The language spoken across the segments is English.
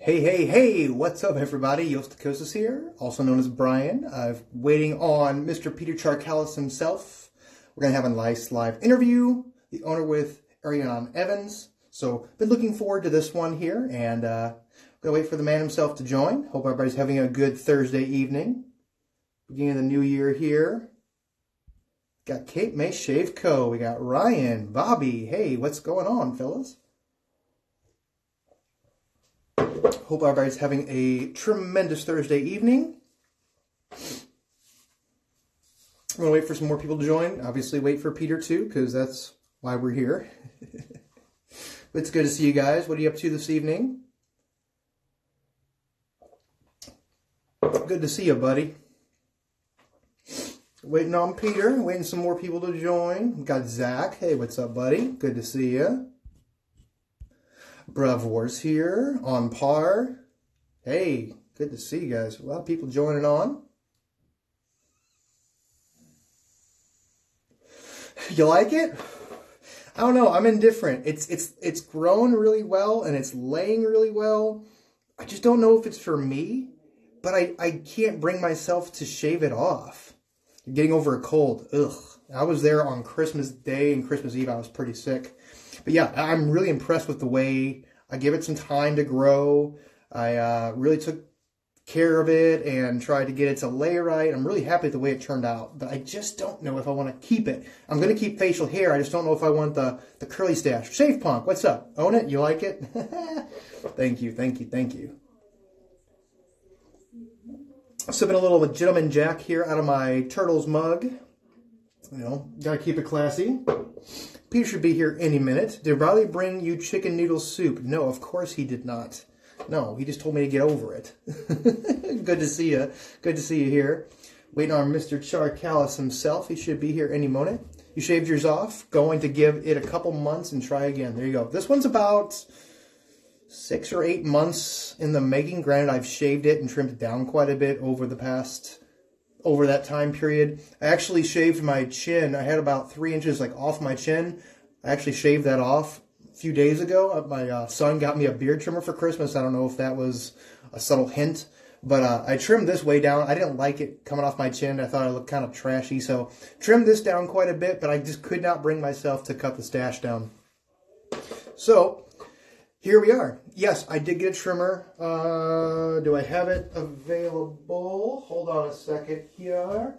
Hey, hey, hey, what's up, everybody? Yostakosis here, also known as Brian. I'm waiting on Mr. Peter Charkalis himself. We're going to have a nice live interview, the owner with Ariana and Evans. So, been looking forward to this one here, and going to wait for the man himself to join. Hope everybody's having a good Thursday evening. Beginning of the new year here. Got Cape May Shave Co. We got Ryan, Bobby. Hey, what's going on, fellas? Hope everybody's having a tremendous Thursday evening. I'm going to wait for some more people to join. Obviously, wait for Peter too, because that's why we're here. But it's good to see you guys. What are you up to this evening? Good to see you, buddy. Waiting on Peter. Waiting some more people to join. We've got Zach. Hey, what's up, buddy? Good to see you. Bravor's here on par. Hey, good to see you guys. A lot of people joining on. You like it? I don't know. I'm indifferent. It's grown really well and it's laying really well. I just don't know if it's for me, but I can't bring myself to shave it off. I'm getting over a cold. Ugh. I was there on Christmas Day and Christmas Eve. I was pretty sick. But yeah, I'm really impressed with the way I gave it some time to grow. I really took care of it and tried to get it to lay right. I'm really happy with the way it turned out, but I just don't know if I want to keep it. I'm going to keep facial hair. I just don't know if I want the curly stash. Shave Punk, what's up? Own it? You like it? Thank you, thank you, thank you. Sipping a little Gentleman Jack here out of my Turtles mug. You know, gotta keep it classy. Peter should be here any minute. Did Riley bring you chicken noodle soup? No, of course he did not. No, he just told me to get over it. Good to see you. Good to see you here. Waiting on Mr. Charkalis himself. He should be here any moment. You shaved yours off. Going to give it a couple months and try again. There you go. This one's about 6 or 8 months in the making. Granted, I've shaved it and trimmed it down quite a bit over that time period. I actually shaved my chin. I had about 3 inches off my chin. I actually shaved that off a few days ago. My son got me a beard trimmer for Christmas. I don't know if that was a subtle hint, but I trimmed this way down. I didn't like it coming off my chin. I thought it looked kind of trashy, so trimmed this down quite a bit, but I just could not bring myself to cut the stash down. So here we are. Yes, I did get a trimmer. Do I have it available? Hold on a second here.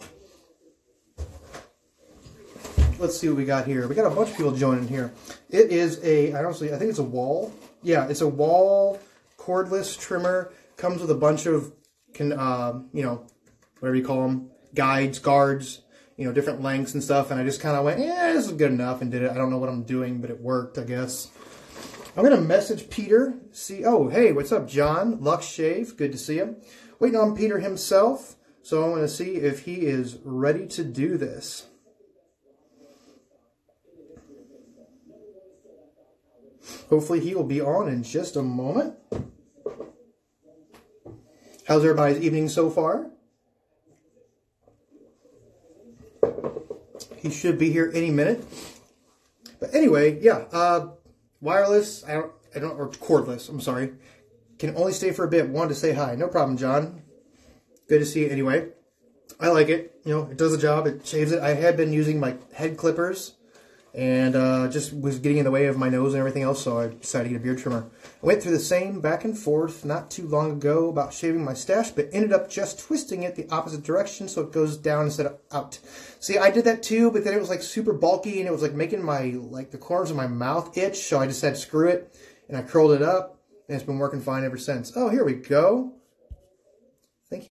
Let's see what we got here. We got a bunch of people joining here. It is I think it's a wall. Yeah, it's a wall cordless trimmer. Comes with a bunch of, whatever you call them, guards, different lengths and stuff. And I just kind of went, yeah, this is good enough, and did it. I don't know what I'm doing, but it worked, I guess. I'm going to message Peter. See, oh, hey, what's up, John? Lux Shave, good to see him. Waiting on Peter himself, so I'm going to see if he is ready to do this. Hopefully he will be on in just a moment. How's everybody's evening so far? He should be here any minute. But anyway, yeah, wireless, or cordless, I'm sorry. Can only stay for a bit. Wanted to say hi. No problem, John. Good to see you anyway. I like it. It does the job. It shaves it. I had been using my head clippers and just was getting in the way of my nose and everything else, so I decided to get a beard trimmer. I went through the same back and forth not too long ago about shaving my stash, but ended up just twisting it the opposite direction so it goes down instead of out. See, I did that too, but then it was super bulky and it was making my the corners of my mouth itch, so I just said screw it and I curled it up and it's been working fine ever since. Oh, here we go. Thank you.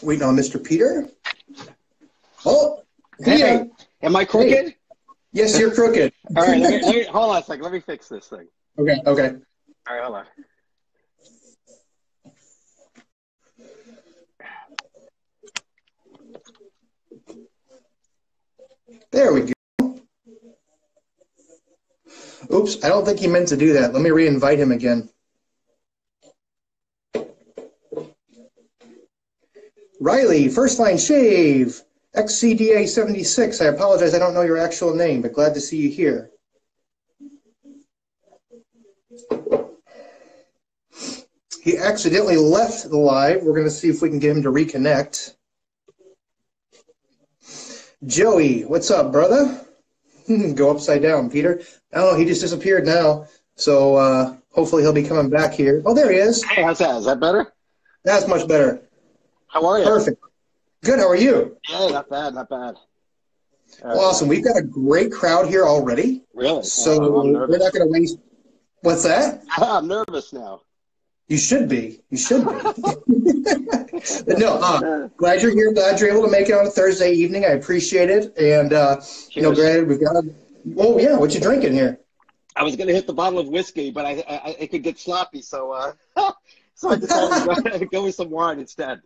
Waiting on Mr. Peter. Oh, hey, am I crooked? Hey. Yes, you're crooked. All right, let me hold on a second. Let me fix this thing. Okay. All right, hold on. There we go. Oops, I don't think he meant to do that. Let me re-invite him again. Riley, First Line Shave. XCDA76, I apologize, I don't know your actual name, but glad to see you here. He accidentally left the live. We're going to see if we can get him to reconnect. Joey, what's up, brother? Go upside down, Peter. Oh, he just disappeared now. So hopefully he'll be coming back here. Oh, there he is. Hey, how's that? Is that better? That's much better. How are you? Perfect. Good, how are you? Yeah, not bad, not bad. Awesome. We've got a great crowd here already. Really? So I'm we're not going to waste. What's that? I'm nervous now. You should be. You should be. But no, glad you're here. Glad you're able to make it on a Thursday evening. I appreciate it. And, glad we've got oh, yeah, what you drinking here? I was going to hit the bottle of whiskey, but it could get sloppy, so so I decided to go with some wine instead.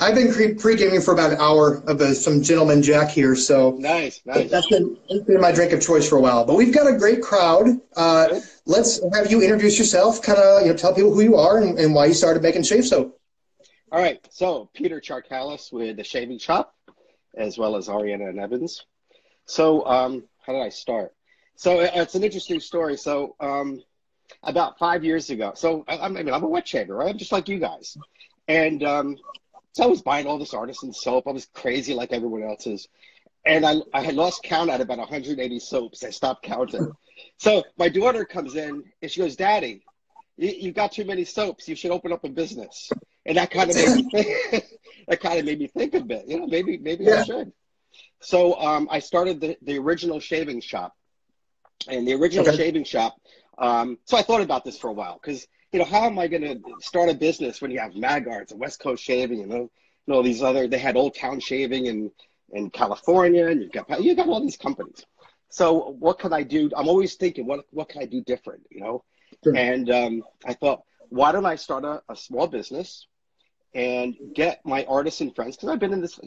I've been pre-gaming for about an hour of some Gentleman Jack here, so nice. That's been my drink of choice for a while. But we've got a great crowd. Let's have you introduce yourself, kind of tell people who you are and why you started making shave soap. All right, so Peter Charkalis with the Shaving Shop, as well as Ariana and Evans. So how did I start? So it's an interesting story. So about 5 years ago, so I'm a wet shaver, right? I'm just like you guys, and so I was buying all this artisan soap. I was crazy like everyone else is. And I had lost count at about 180 soaps. I stopped counting. So my daughter comes in and she goes, Daddy, you've got too many soaps. You should open up a business. And that kind of made me think, a bit, maybe I should. So I started the original shaving shop. And the original shaving shop, so I thought about this for a while because how am I going to start a business when you have Magarts and West Coast Shaving and all these other? They had Old Town Shaving in California, and you got all these companies. So what can I do? I'm always thinking, what can I do different? Sure. And I thought, why don't I start a small business and get my artisan friends? Because I've been in this,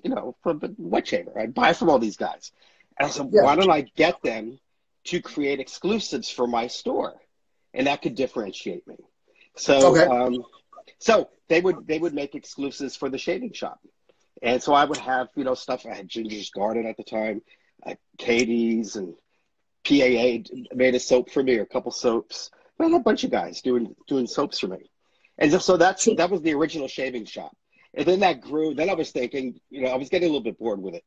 for a wet shaver. I buy from all these guys, and I said, why don't I get them to create exclusives for my store, and that could differentiate me. So, so they would make exclusives for the shaving shop, and so I would have stuff. I had Ginger's Garden at the time, Katie's, and PAA made a soap for me, or a couple soaps. I had a bunch of guys doing soaps for me, and so that was the original shaving shop. And then that grew. Then I was thinking, I was getting a little bit bored with it,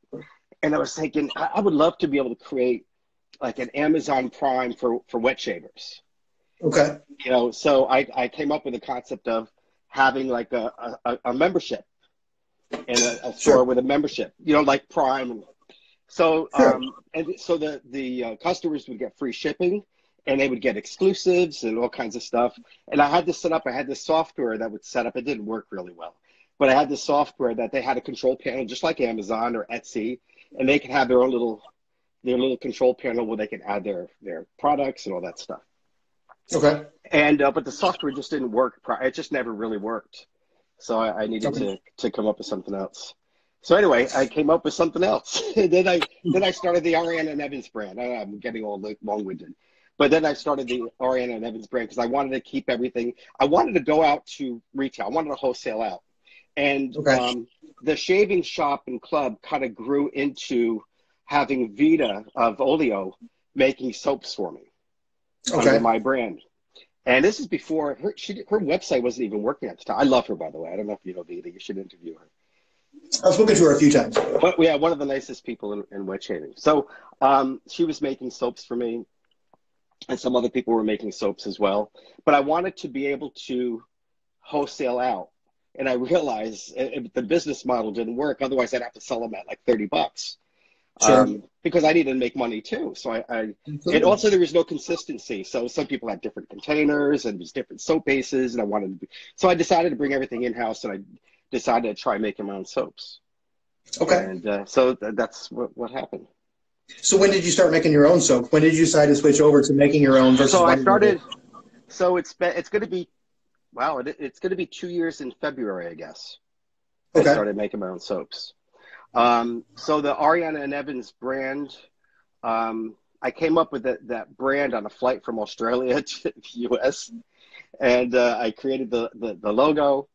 and I was thinking I would love to be able to create like an Amazon Prime for wet shavers. Okay. So I came up with the concept of having like a membership and a store with a membership, like Prime. And so, so the customers would get free shipping and they would get exclusives and all kinds of stuff. And I had this set up. I had this software that would set up. It didn't work really well, but I had this software that they had a control panel, just like Amazon or Etsy, and they could have their own little control panel where they could add their products and all that stuff. Okay. And but the software just didn't work. It just never really worked. So I needed to come up with something else. So anyway, I came up with something else. then I started the Ariana and Evans brand. I'm getting all long-winded. But then I started the Ariana and Evans brand because I wanted to keep everything. I wanted to go out to retail. I wanted to wholesale out. And the shaving shop and club kind of grew into having Vita of Oleo making soaps for me under my brand. And this is before her website wasn't even working at the time. I love her, by the way. I don't know if you know Vita. You should interview her. I've spoken to her a few times. But yeah, one of the nicest people in wet shaving. So she was making soaps for me, and some other people were making soaps as well. But I wanted to be able to wholesale out. And I realized the business model didn't work. Otherwise, I'd have to sell them at like $30. Sure. Because I needed to make money too. So and also there was no consistency. So some people had different containers and there's different soap bases, and so I decided to bring everything in house, and I decided to try making my own soaps. Okay. And so that's what happened. So when did you start making your own soap? When did you decide to switch over to making your own versus? So I started. So it's going to be, it's going to be 2 years in February, I guess. I started making my own soaps. So the Ariana and Evans brand, I came up with that brand on a flight from Australia to the US, and I created the logo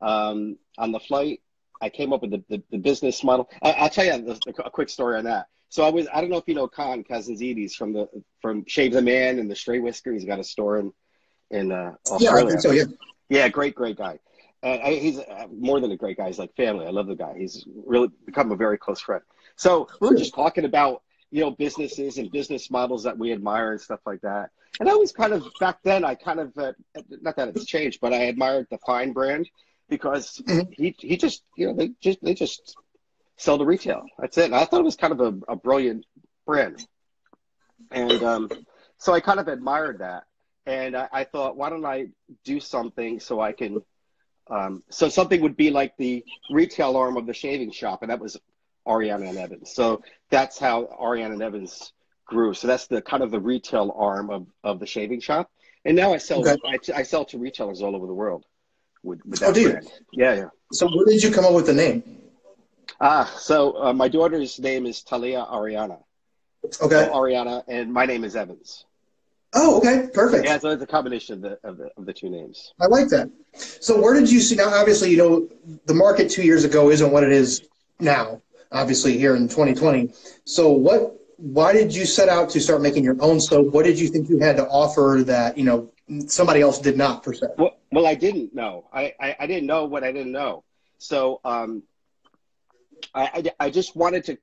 on the flight, I came up with the business model. I'll tell you a quick story on that. So I don't know if you know Khan Kazantzidis from Shave the Man and the Stray Whisker. He's got a store in Australia. Yeah, I think so. Yeah. Yeah, great guy. He's more than a great guy. He's like family. I love the guy. He's really become a very close friend. So we were just talking about, businesses and business models that we admire and stuff like that. And I was kind of, back then, I kind of, not that it's changed, but I admired the Fine brand because he just, they just sell to retail. That's it. And I thought it was kind of a brilliant brand. And so I kind of admired that. And I thought, why don't I do something so I can, so something would be like the retail arm of the shaving shop. And that was Ariana and Evans. So that's how Ariana and Evans grew. So that's the kind of the retail arm of the shaving shop. And now I sell, I sell to retailers all over the world with that brand. Yeah. So where did you come up with the name? So my daughter's name is Talia Ariana. Okay. So Ariana, and my name is Evans. Oh, okay, perfect. Yeah, so it's a combination of the two names. I like that. So where did you see, now obviously, the market 2 years ago isn't what it is now, obviously here in 2020. So why did you set out to start making your own soap? What did you think you had to offer that, somebody else did not, per se? Well, I didn't know. I didn't know what I didn't know. So I just wanted to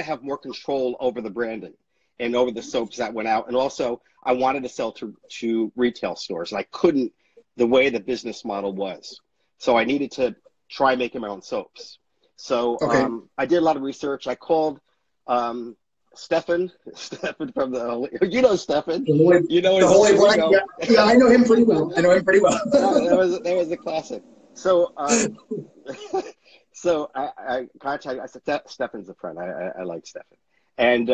have more control over the branding and over the soaps that went out. And also I wanted to sell to retail stores. And I couldn't, the way the business model was. So I needed to try making my own soaps. So I did a lot of research. I called Stefan from Stefan. Yeah, I know him pretty well. That was a classic. So so I contacted, I said, Stefan's a friend. I like Stefan. And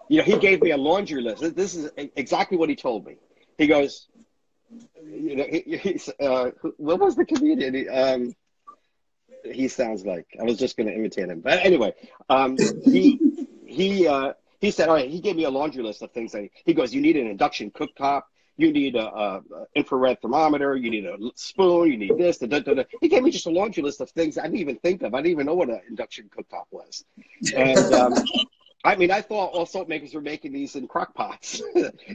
he gave me a laundry list. This is exactly what he told me. He goes, what was the comedian? He sounds like, I was just going to imitate him. But anyway, he said, all right, he gave me a laundry list of things. He goes, you need an induction cooktop. You need a infrared thermometer. You need a spoon. You need this. He gave me just a laundry list of things I didn't even think of. I didn't even know what an induction cooktop was. And I thought all soap makers were making these in crock pots.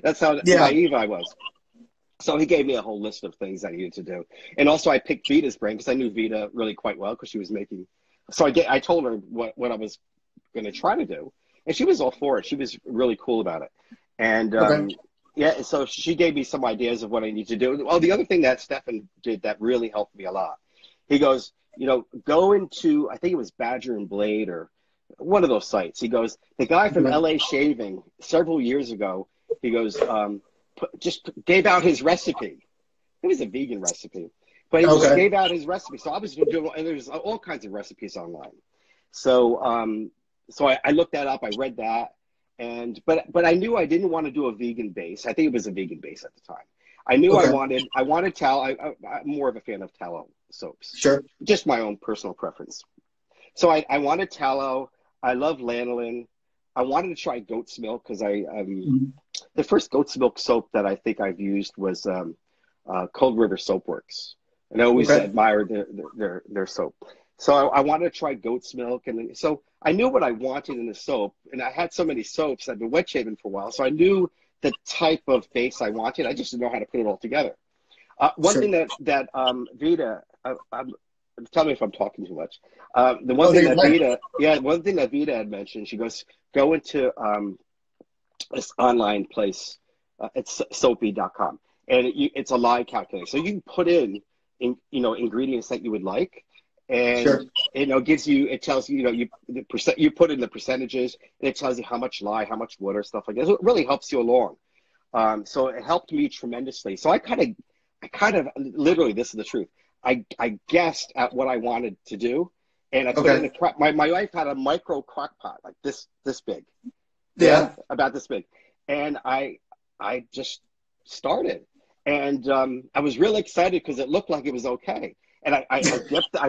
That's how naive I was. So he gave me a whole list of things I needed to do. And also I picked Vita's brand because I knew Vita really quite well because she was making. So I told her what I was going to try to do. And she was all for it. She was really cool about it. And so she gave me some ideas of what I need to do. Well, the other thing that Stefan did that really helped me a lot, he goes, go into, I think it was Badger and Blade or one of those sites. He goes, the guy from LA Shaving several years ago, he goes, just gave out his recipe. It was a vegan recipe, but he just gave out his recipe. So I was doing, and there's all kinds of recipes online. So, so I looked that up. I read that. But I knew I didn't want to do a vegan base. I think it was a vegan base at the time. I knew I wanted tallow. I'm more of a fan of tallow soaps. Sure. Just my own personal preference. So I wanted tallow. I love lanolin. I wanted to try goat's milk because the first goat's milk soap that I think I've used was Cold River Soap Works. And I always admired their soap. So I wanted to try goat's milk. And so I knew what I wanted in the soap. And I had so many soaps. I've been wet shaving for a while. So I knew the type of base I wanted. I just didn't know how to put it all together. One thing that Vita, tell me if I'm talking too much. One thing that Vita had mentioned, she goes, go into this online place. It's soapy.com. And it's a lie calculator. So you can put in ingredients that you would like. And it tells you, you put in the percentages and it tells you how much lye, how much water, stuff like that. So it really helps you along. So it helped me tremendously. So I kind of literally, this is the truth. I guessed at what I wanted to do, and I put it in a crock. My wife had a micro crock pot like this big, about this big, and I just started, and I was really excited because it looked like it was okay. And I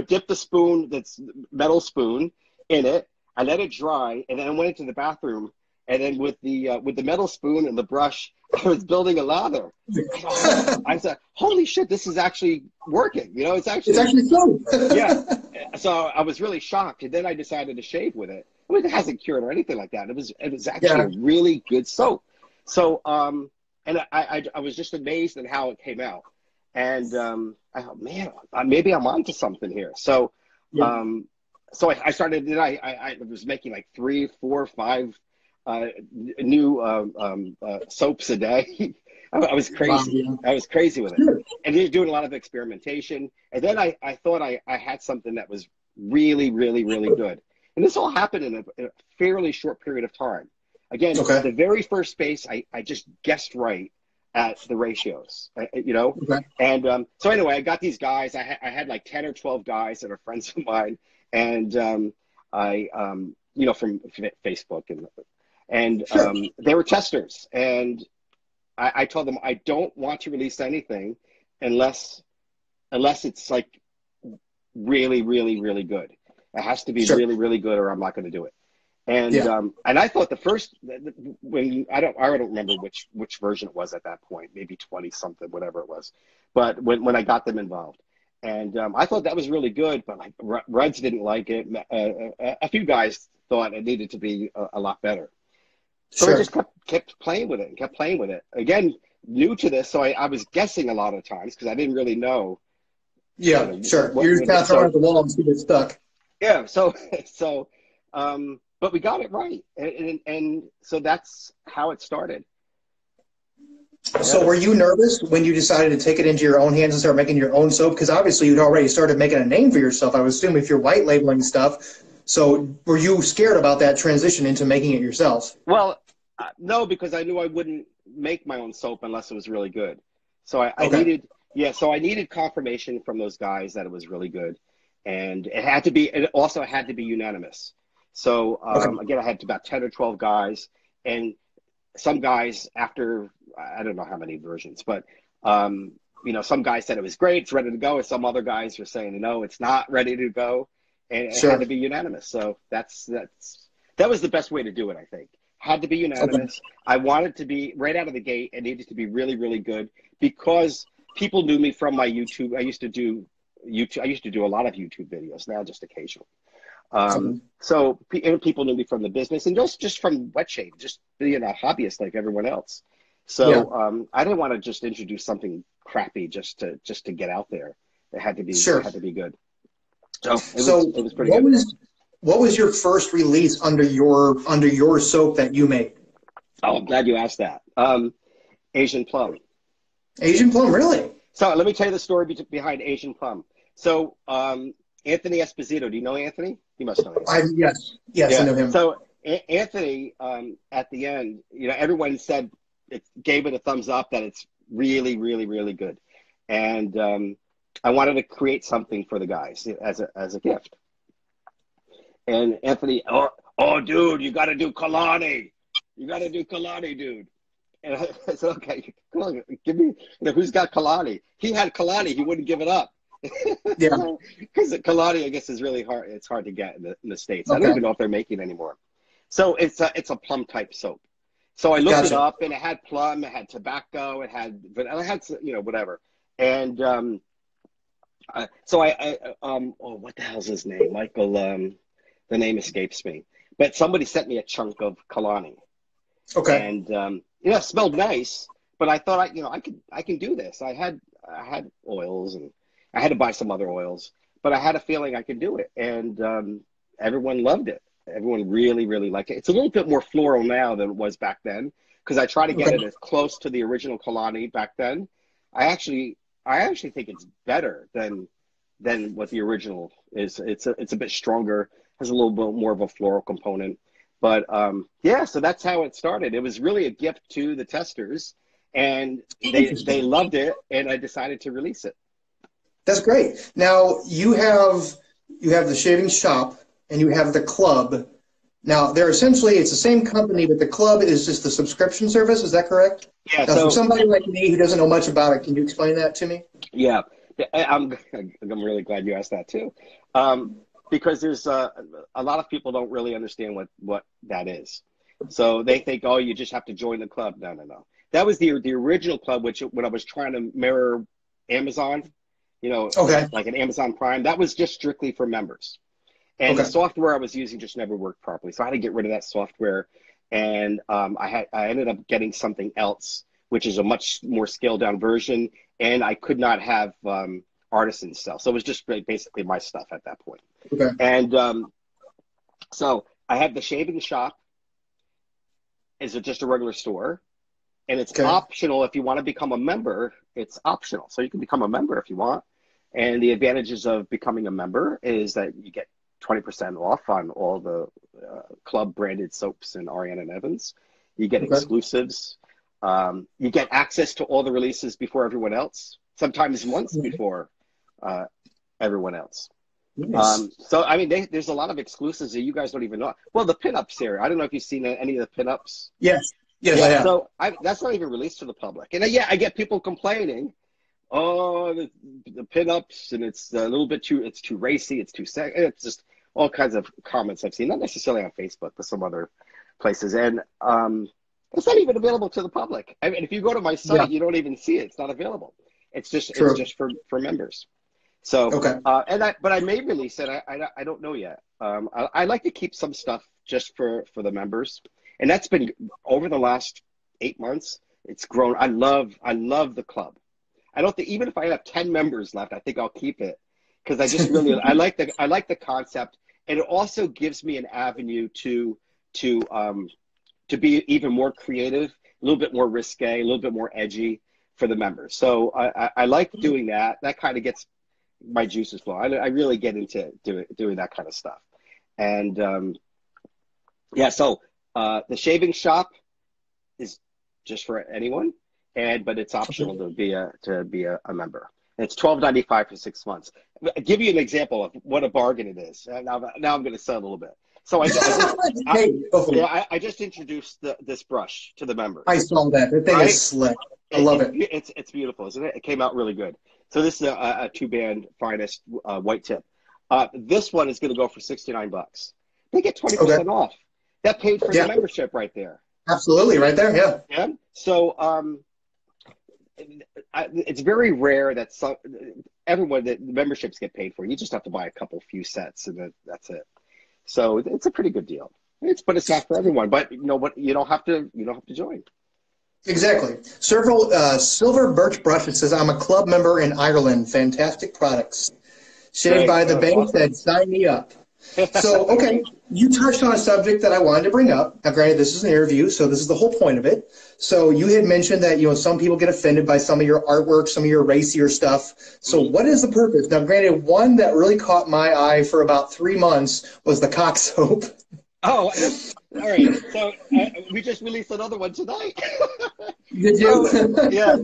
dipped the spoon, that's metal spoon, in it. I let it dry, and then I went into the bathroom, And then with the metal spoon and the brush, I was building a lather. I said, "Holy shit, this is actually working!" You know, it's actually so. yeah. So I was really shocked, and then I decided to shave with it. I mean, it hasn't cured or anything like that. It was actually a really good soap. So and I was just amazed at how it came out, and I thought, man, maybe I'm onto something here. So so I started. I was making like 3, 4, 5 new soaps a day. I was crazy. Wow, I was crazy with it. And he was doing a lot of experimentation. And then I thought I had something that was really, really, really good. And this all happened in a fairly short period of time. Again, the very first space, I just guessed right at the ratios, you know? And so anyway, I got these guys. I had like 10 or 12 guys that are friends of mine. And you know, from Facebook and they were testers, and I told them I don't want to release anything unless it's like really, really, really good. It has to be really, really good, or I'm not going to do it. And and I thought the first when I don't remember which version it was at that point, maybe 20 something, whatever it was, but when I got them involved. And I thought that was really good, but like Ruds didn't like it. A few guys thought it needed to be a lot better. So I just kept playing with it and kept playing with it. Again, new to this, so I was guessing a lot of times because I didn't really know. Yeah, You're just kind of throwing at the wall and see it stuck. Yeah, but we got it right. And so that's how it started. So were you nervous when you decided to take it into your own hands and start making your own soap? Because obviously you'd already started making a name for yourself, I would assume, if you're white labeling stuff. So were you scared about that transition into making it yourself? Well, no, because I knew I wouldn't make my own soap unless it was really good. So I needed confirmation from those guys that it was really good. And it also had to be unanimous. So again, I had about 10 or 12 guys, and some guys after, I don't know how many versions, but you know, some guys said it was great, it's ready to go, and some other guys were saying, no, it's not ready to go. And it had to be unanimous. So that was the best way to do it, I think. Had to be unanimous. I wanted to be right out of the gate. It needed to be really, really good because people knew me from my YouTube. I used to do a lot of YouTube videos, now just occasionally. So people knew me from the business and just from wet shave, just being a hobbyist like everyone else. So I didn't want to just introduce something crappy just to get out there. It had to be good. So it was pretty good. What was your first release under your soap that you made? Oh, I'm glad you asked that. Asian Plum. Asian Plum, really? So let me tell you the story behind Asian Plum. So Anthony Esposito, do you know Anthony? You must know him. Yes, I know him. So Anthony, at the end, you know, everyone said gave it a thumbs up that it's really, really, really good, and I wanted to create something for the guys as a gift. And Anthony, oh, dude, you got to do Kalani. You got to do Kalani, dude. And I said, okay, come on, give me, you know, who's got Kalani? He had Kalani. He wouldn't give it up. Yeah. Because Kalani, I guess, is really hard. It's hard to get in the States. I don't even know if they're making it anymore. So it's a plum type soap. So I looked it up, and it had plum, it had tobacco, it had you know, whatever. And so what the hell's his name? Michael, the name escapes me. But somebody sent me a chunk of Kalani. Okay. And you know, it smelled nice, but I thought I can do this. I had oils, and I had to buy some other oils, but I had a feeling I could do it, and everyone loved it. Everyone really, really liked it. It's a little bit more floral now than it was back then, because I try to get it as close to the original Kalani back then. I actually think it's better than what the original is. It's a bit stronger, has a little bit more of a floral component. But yeah, so that's how it started. It was really a gift to the testers, and they loved it, and I decided to release it. That's great. Now you have the shaving shop and you have the club. Now they're essentially, it's the same company, but the club is just the subscription service. Is that correct? Yeah. Now, for somebody like me who doesn't know much about it, can you explain that to me? Yeah, I'm really glad you asked that too, because there's a lot of people don't really understand what that is. So they think, oh, you just have to join the club. No, no, no. That was the original club, which when I was trying to mirror Amazon, you know, Okay. like an Amazon Prime, that was just strictly for members. And the Okay. software I was using just never worked properly. So I had to get rid of that software. And I ended up getting something else, which is a much more scaled down version. And I could not have artisans sell. So it was just basically my stuff at that point. Okay. And so I had the shaving shop is just a regular store. And it's optional if you want to become a member. It's optional. So you can become a member if you want. And the advantages of becoming a member is that you get 20% off on all the club branded soaps in Ariana and Evans. You get exclusives. You get access to all the releases before everyone else, sometimes months before everyone else. Nice. So, I mean, there's a lot of exclusives that you guys don't even know. Well, the pinups here, I don't know if you've seen any of the pinups. Yes. Yes, I have. So that's not even released to the public. And I get people complaining, oh, the pinups, and it's a little bit it's too racy, it's too sexy. It's just all kinds of comments I've seen, not necessarily on Facebook, but some other places. And it's not even available to the public. I mean, if you go to my site, you don't even see it. It's not available. It's just for members. So, but I may release it. I don't know yet. I like to keep some stuff just for the members. And that's been over the last 8 months. It's grown. I love the club. I don't think, even if I have 10 members left, I think I'll keep it because I just really I like the concept, and it also gives me an avenue to be even more creative, a little bit more risque, a little bit more edgy for the members. So I like doing that. That kind of gets my juices flowing. I really get into doing that kind of stuff. And so. The shaving shop is just for anyone, but it's optional to be a member. And it's $12.95 for 6 months. I'll give you an example of what a bargain it is. Now I'm going to sell a little bit. So I just introduced this brush to the members. I saw that. The thing is slick. I love it. It's beautiful, isn't it? It came out really good. So this is a 2-band finest white tip. This one is going to go for $69. They get 20% off. That paid for the membership right there. Absolutely, right there, yeah. So it's very rare that the memberships get paid for. You just have to buy a few sets, and that's it. So it's a pretty good deal. But it's not for everyone. But you know what? You don't have to join. Exactly. Silver birch brush. It says, I'm a club member in Ireland. Fantastic products. Shaved by the bank said, sign me up. So, okay, you touched on a subject that I wanted to bring up. Now, granted, this is an interview, so this is the whole point of it. So you had mentioned that, some people get offended by some of your artwork, some of your racier stuff. So what is the purpose? Now, granted, one that really caught my eye for about 3 months was the cock soap. Oh, all right. So we just released another one tonight. Did you? So, yeah.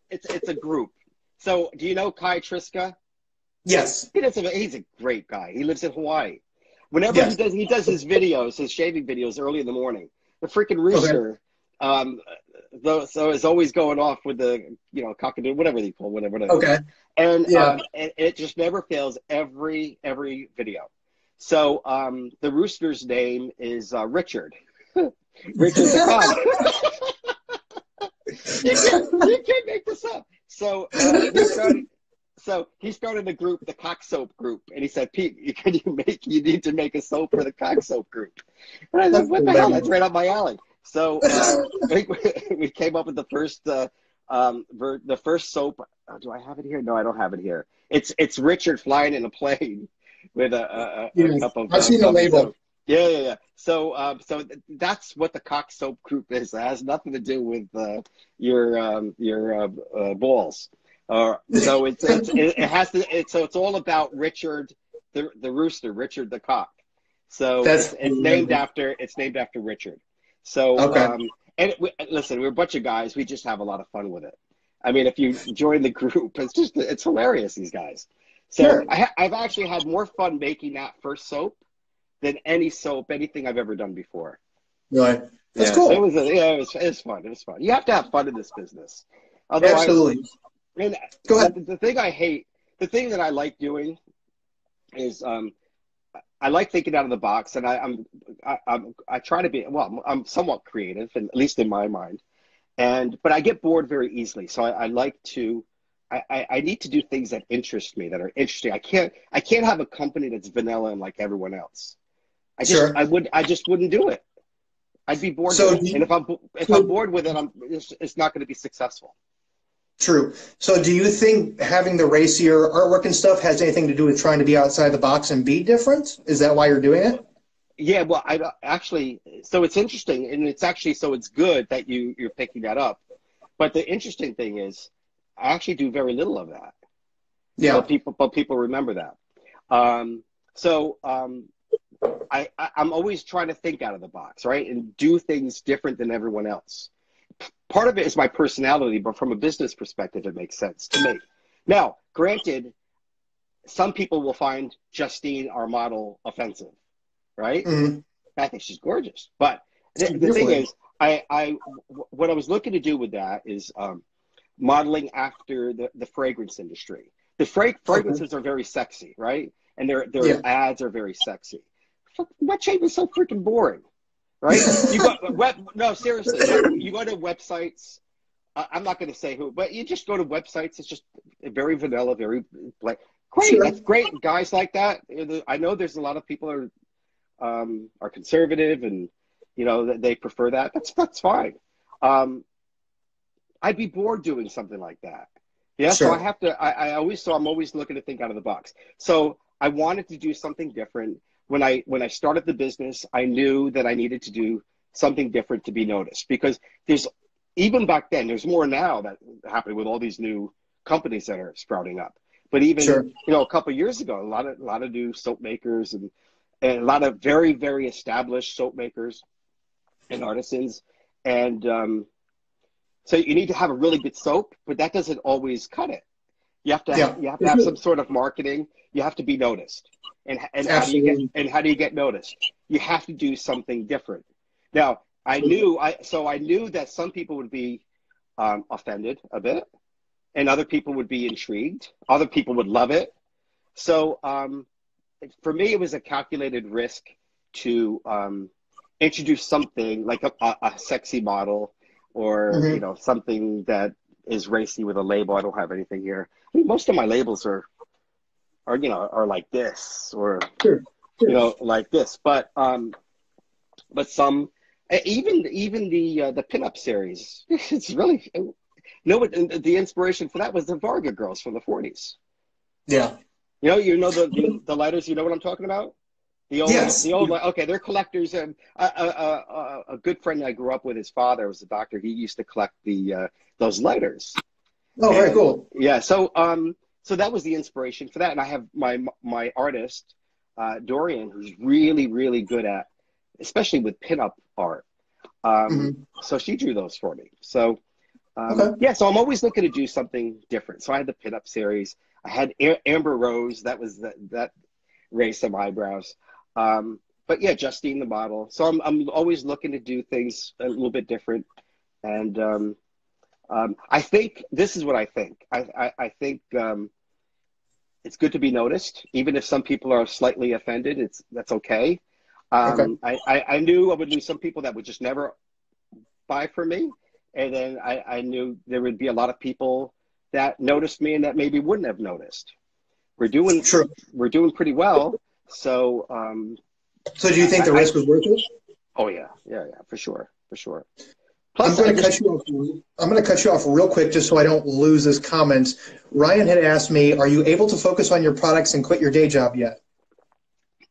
It's a group. So do you know Kai Triska? Yes. He's a great guy. He lives in Hawaii. Whenever he does his videos, his shaving videos early in the morning, the freaking rooster, so is always going off with the, cockadoo, whatever they call it, whatever. Okay. And it just never fails every video. So the rooster's name is Richard. Richard the cock. You can't make this up. So he started the group, the cock soap group, and he said, "Pete, you need to make a soap for the cock soap group." And I said, "What the hell? That's right up my alley." So we came up with the first soap. Do I have it here? No, I don't have it here. It's Richard flying in a plane with a cup of. I've seen the label. Soap. Yeah. So that's what the cock soap group is. It has nothing to do with your balls. So it's all about Richard the rooster, Richard the cock. So it's named after Richard. So listen, we're a bunch of guys. We just have a lot of fun with it. I mean, if you join the group, it's hilarious. These guys. So I've actually had more fun making that first soap than anything I've ever done before. Really? That's cool. It was fun. It was fun. You have to have fun in this business. Otherwise, absolutely. Go ahead. The thing that I like doing is I like thinking out of the box, and I try to be, well, I'm somewhat creative, and at least in my mind. But I get bored very easily. So I like to, I need to do things that interest me, that are interesting. I can't have a company that's vanilla and like everyone else. Sure. I just wouldn't do it. I'd be bored So, with it. And if I'm bored with it, it's not going to be successful. true. So do you think having the racier artwork and stuff has anything to do with trying to be outside the box and be different? Is that why you're doing it? Yeah, well, I actually, so it's interesting, and it's actually, so it's good that you're picking that up. But the interesting thing is, I actually do very little of that. Yeah. But people remember that. Um, so I'm always trying to think out of the box, right, and do things different than everyone else. Part of it is my personality, but from a business perspective, it makes sense to me. Now, granted, some people will find Justine, our model, offensive, right? Mm-hmm. I think she's gorgeous. But the thing Definitely. is, what I was looking to do with that is modeling after the fragrance industry. The Okay. fragrances are very sexy, right? And Yeah. their ads are very sexy. Wet shape is so freaking boring, right? You go no, seriously, you go to websites. I'm not going to say who, but you just go to websites. It's just very vanilla, very like great. Sure. That's great. Guys like that. I know there's a lot of people are conservative, and they prefer that. That's fine. Um, I'd be bored doing something like that. Yeah, so I Sure. have to. I'm always looking to think out of the box. So I wanted to do something different. When I started the business, I knew that I needed to do something different to be noticed, because there's even back then, there's more now that happening with all these new companies that are sprouting up. But even Sure. a couple of years ago, a lot of new soap makers, and a lot of very, very established soap makers and artisans. And so you need to have a really good soap, but that doesn't always cut it. Yeah. You have to For have sure. some sort of marketing. You have to be noticed. And Absolutely. how do you get noticed? You have to do something different. Now, Absolutely. I knew that some people would be offended a bit, and other people would be intrigued. Other people would love it. So for me, it was a calculated risk to introduce something like a sexy model, or Mm-hmm. something that is racy with a label. I don't have anything here. I mean, most of my labels are like this, or Sure. Sure. like this. But some, even the pinup series, it's really, what the inspiration for that was, the Varga girls from the 40s. Yeah. The lighters. You know what I'm talking about? Yes. The old, okay, they're collectors. And a good friend I grew up with, his father was a doctor. He used to collect those lighters. Oh, very And cool. yeah, so that was the inspiration for that. And I have my artist, Dorian, who's really, really good at, especially with pinup art. Mm-hmm. So she drew those for me. So Okay. yeah, so I'm always looking to do something different. So I had the pinup series. I had Amber Rose. That was that raised some eyebrows. But yeah, Justine the model. So I'm always looking to do things a little bit different. And I think this is what I think. I think it's good to be noticed, even if some people are slightly offended. That's okay. Okay. I knew I would lose some people that would just never buy from me, and then I knew there would be a lot of people that noticed me and that maybe wouldn't have noticed. We're doing True. we're doing pretty well, so So do you think the risk was worth it? oh yeah, yeah, for sure, for sure. I'm Plus, going to cut you off. I'm going to cut you off real quick just so I don't lose this comment. Ryan had asked me, "Are you able to focus on your products and quit your day job yet?"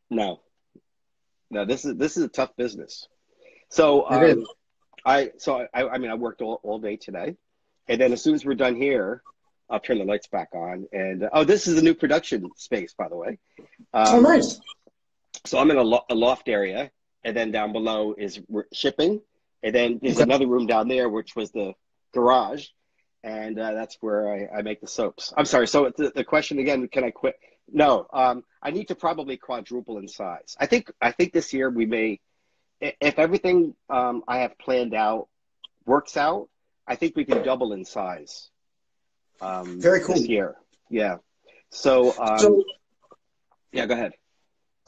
no, no, this is a tough business. So It is. I mean, I worked all day today, and then as soon as we're done here, I'll turn the lights back on. And oh, this is a new production space, by the way. Oh, Um, nice. so I'm in a loft area, and then down below is shipping, and then there's Okay. another room down there, which was the garage, and that's where I make the soaps. I'm sorry. So the question again, can I quit? No. I need to probably quadruple in size. I think this year we may, if everything I have planned out works out, I think we can double in size Very this cool. year. Yeah. So So yeah, go ahead.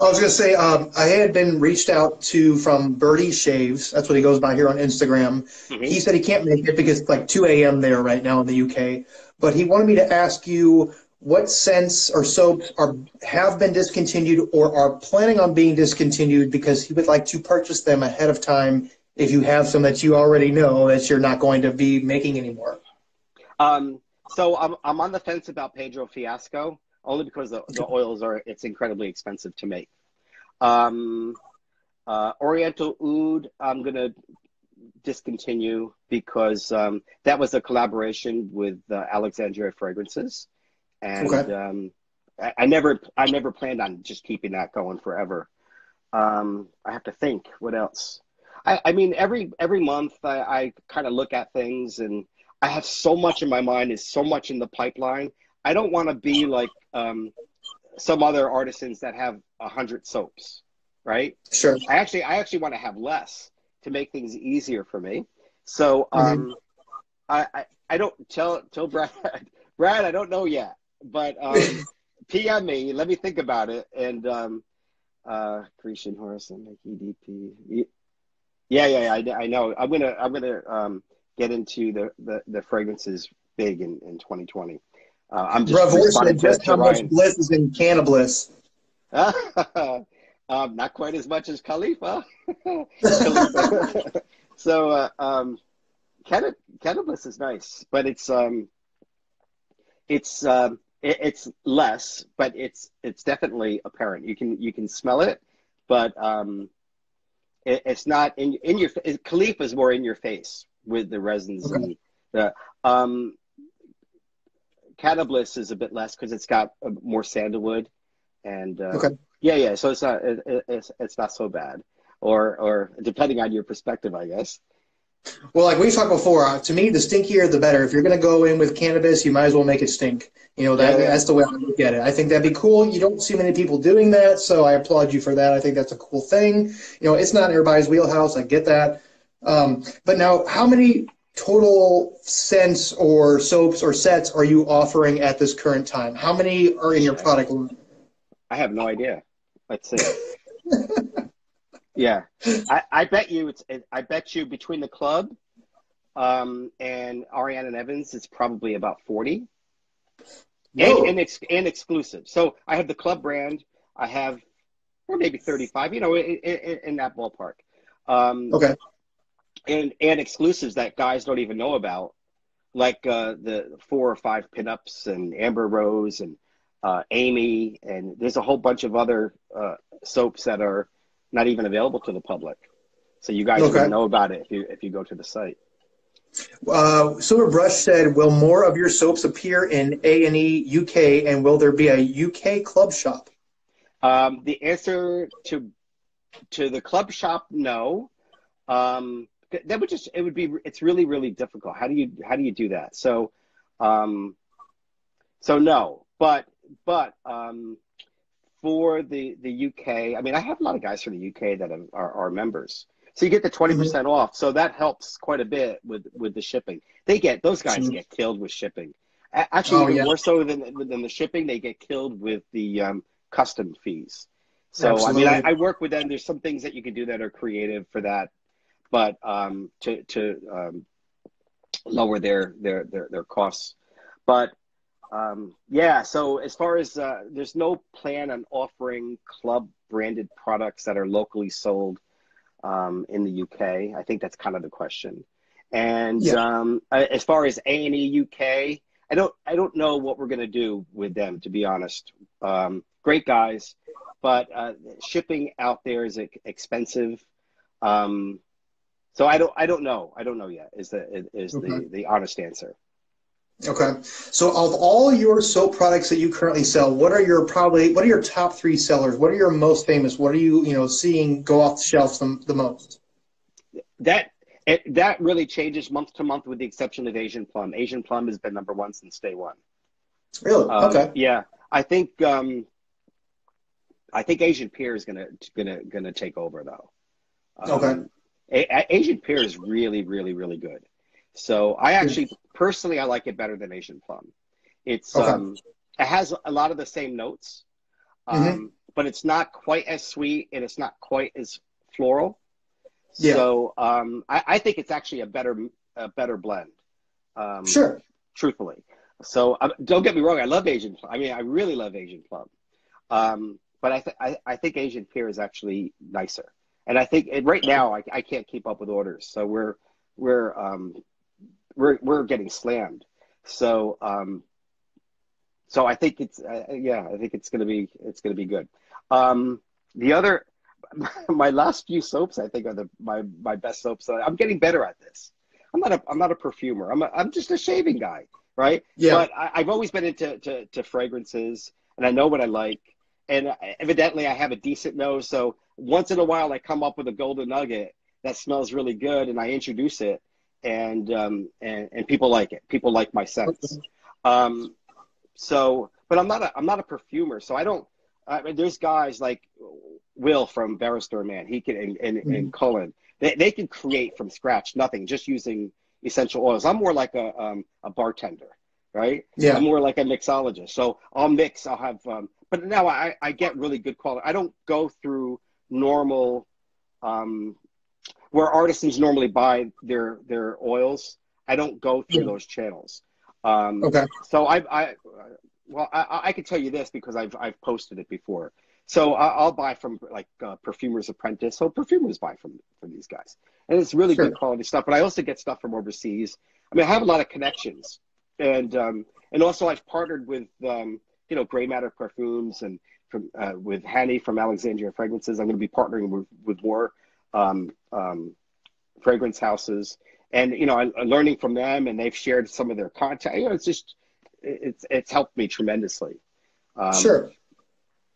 I was going to say, I had been reached out to from Birdie Shaves. That's what he goes by here on Instagram. Hmm. He said he can't make it because it's like 2 a.m. there right now in the UK. But he wanted me to ask you what scents or soaps have been discontinued or are planning on being discontinued because he would like to purchase them ahead of time if you have some that you already know that you're not going to be making anymore. So I'm on the fence about Pedro Fiasco only because the oils it's incredibly expensive to make. Um, Oriental Oud, I'm gonna discontinue because that was a collaboration with Alexandria Fragrances, and Okay. I never planned on just keeping that going forever. I have to think what else. I mean, every month I kind of look at things, and I have so much in my mind, is so much in the pipeline. I don't want to be like some other artisans that have 100 soaps, right? Sure. I actually want to have less to make things easier for me. So Hmm. I don't tell Brad Brad, I don't know yet, but PM me, let me think about it. And Christian Horson, like EDP. Yeah, I know. I'm gonna get into the fragrances big in 2020. I'm just Bravo responding said just to how much Ryan. bliss is in cannabis. Not quite as much as Khalifa. Khalifa. So cannabis is nice, but it's less, but it's definitely apparent. You can smell it, but it's not in your. Khalifa is more in your face with the resins Okay. and the um cannabis is a bit less because it's got more sandalwood and Okay. yeah. So it's not so bad, or depending on your perspective, I guess. Well, like we talked before, to me, the stinkier the better. If you're going to go in with cannabis, you might as well make it stink. Yeah. That's the way I look at it. I think that'd be cool. You don't see many people doing that, so I applaud you for that. I think that's a cool thing. It's not everybody's wheelhouse. I get that. But now, how many total scents or soaps or sets are you offering at this current time? How many are in your Shit. product line? I have no idea. Let's see. Yeah, I bet you between the club and Ariana and Evans, it's probably about 40 Whoa. and exclusive. So I have the club brand. I have or maybe 35. In that ballpark. Um, Okay. and exclusives that guys don't even know about, like the 4 or 5 pinups and Amber Rose and Amy, and there's a whole bunch of other soaps that are not even available to the public. So you guys wouldn't Okay. know about it if you go to the site. Silver Brush said, "Will more of your soaps appear in A&E UK, and will there be a UK club shop?" The answer to the club shop, no. That would just it would be it's really really difficult. How do you do that? Um, so no, but for the UK, I mean, I have a lot of guys from the UK that are members. So you get the Hmm. 20% off. So that helps quite a bit with the shipping. Those guys Sure. get killed with shipping. Actually, Oh even yeah, more so than the shipping, they get killed with the custom fees. So I mean, I, absolutely. I work with them. There's some things that you can do that are creative for that, but to lower their costs. But yeah, so as far as there's no plan on offering club branded products that are locally sold in the UK. I think that's kind of the question. And Yeah. as far as A&E UK, I don't know what we're going to do with them, to be honest. Great guys, but shipping out there is expensive. Um, so I don't know. I don't know yet. Is Okay. the honest answer. Okay. So of all your soap products that you currently sell, what are your top three sellers? What are your most famous? What are you seeing go off the shelves the most? That that really changes month to month, with the exception of Asian Plum. Asian Plum has been number one since day one. Really? Okay. Yeah, I think Asian Pear is gonna take over though. Okay. Um, Asian Pear is really really really good. So I like it better than Asian Plum. It's Okay. it has a lot of the same notes, Hmm. but it's not quite as sweet and it's not quite as floral. Yeah. So I think it's actually a better blend. Sure. Truthfully. So don't get me wrong. I love Asian plum. I mean, I really love Asian plum. But I think Asian pear is actually nicer. And I think right now I can't keep up with orders. So we're getting slammed. So so I think it's I think it's gonna be good. The other my last few soaps I think are my best soaps. I'm getting better at this. I'm not a perfumer. I'm just a shaving guy, right? Yeah. But I've always been into fragrances, and I know what I like. And evidently, I have a decent nose. So once in a while, I come up with a golden nugget that smells really good, and I introduce it, and people like it. People like my scents. So, but I'm not a perfumer. So I don't. I mean, there's guys like Will from Barrister Man. He can and Cullen. They can create from scratch nothing, just using essential oils. I'm more like a bartender, right? Yeah. I'm more like a mixologist. So I'll mix. I'll have. But now I get really good quality. I don't go through normal, where artisans normally buy their oils. I don't go through those channels. Okay. So I can tell you this because I've posted it before. So I'll buy from like Perfumer's Apprentice. So perfumers buy from these guys, and it's really good quality stuff. But I also get stuff from overseas. I mean, I have a lot of connections, and also I've partnered with Gray Matter Parfums and with Hanny from Alexandria Fragrances. I'm going to be partnering with more fragrance houses, and I'm learning from them, and they've shared some of their content. It's just it's helped me tremendously. Sure.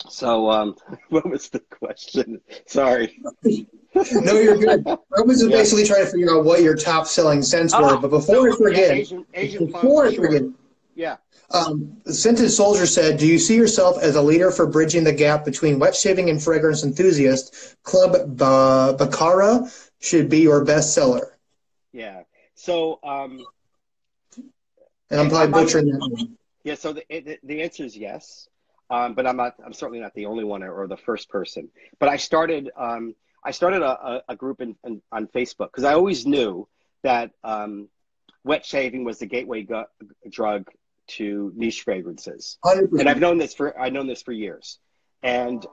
So, what was the question? Sorry. No, you're good. I was just basically trying to figure out what your top selling scents were, but before I forget, yeah. Scented Soldier said, "Do you see yourself as a leader for bridging the gap between wet shaving and fragrance enthusiasts? Club Baqarah should be your bestseller." Yeah. So, and I'm probably butchering that one. Yeah. So the answer is yes. But I'm certainly not the only one or the first person. But I started a group on Facebook because I always knew that wet shaving was the gateway drug to niche fragrances. 100%. And I've known this for years. And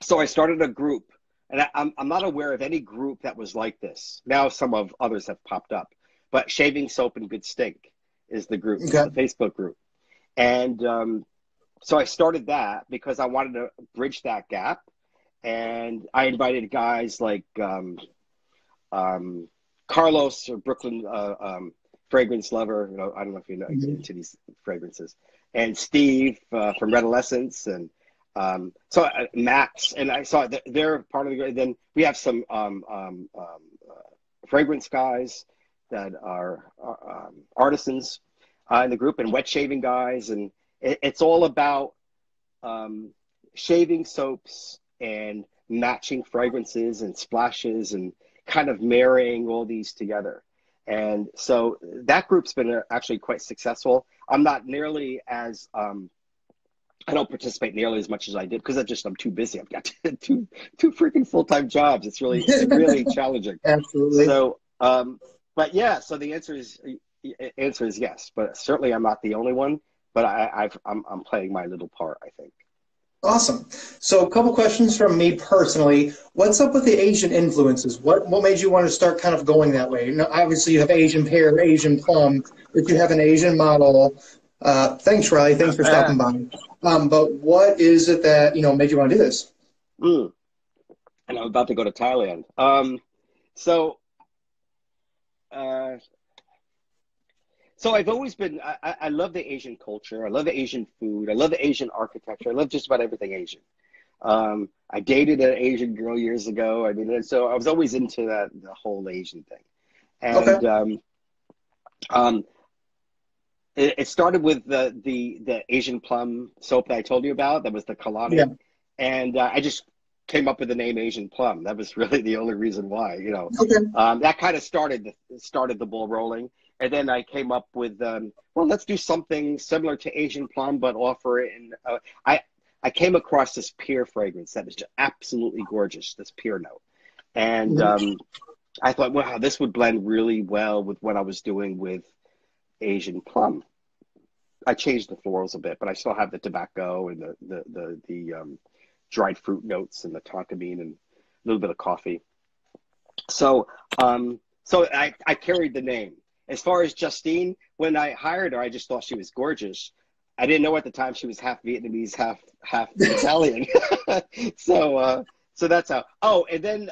so I started a group, and I'm not aware of any group that was like this. Now some of others have popped up, but Shaving Soap and Good Stink is the group, the Facebook group. And so I started that because I wanted to bridge that gap, and I invited guys like Carlos or Brooklyn fragrance lover. I don't know if you know into these fragrances, and Steve from Redolescence, and so Max, and I saw that they're part of the. Then we have some fragrance guys that are artisans in the group, and wet shaving guys, and it's all about shaving soaps and matching fragrances and splashes and kind of marrying all these together. And so that group's been actually quite successful. I'm not nearly as, I don't participate nearly as much as I did because I'm too busy. I've got two freaking full-time jobs. It's really challenging. Absolutely. So, but yeah, so the answer is yes, but certainly I'm not the only one. But I'm playing my little part, I think. Awesome. So a couple questions from me personally. What's up with the Asian influences? What made you want to start kind of going that way? Obviously, you have Asian pear, Asian plum, but you have an Asian model. Thanks, Riley. Thanks for stopping by. But what is it that made you want to do this? And I'm about to go to Thailand. So I've always been, I love the Asian culture. I love the Asian food. I love the Asian architecture. I love just about everything Asian. I dated an Asian girl years ago. I mean, so I was always into the whole Asian thing. And it started with the Asian plum soap that I told you about. That was the Kalani. Yeah. And I just came up with the name Asian plum. That was really the only reason why, that kind of started the ball rolling. And then I came up with, let's do something similar to Asian plum, but offer it in. I came across this pear fragrance that was just absolutely gorgeous, this pear note. And I thought, wow, this would blend really well with what I was doing with Asian plum. I changed the florals a bit, but I still have the tobacco and the dried fruit notes and the tonka bean and a little bit of coffee. So I carried the name. As far as Justine, when I hired her, I just thought she was gorgeous. I didn't know at the time she was half Vietnamese, half Italian. So that's how. Oh, and then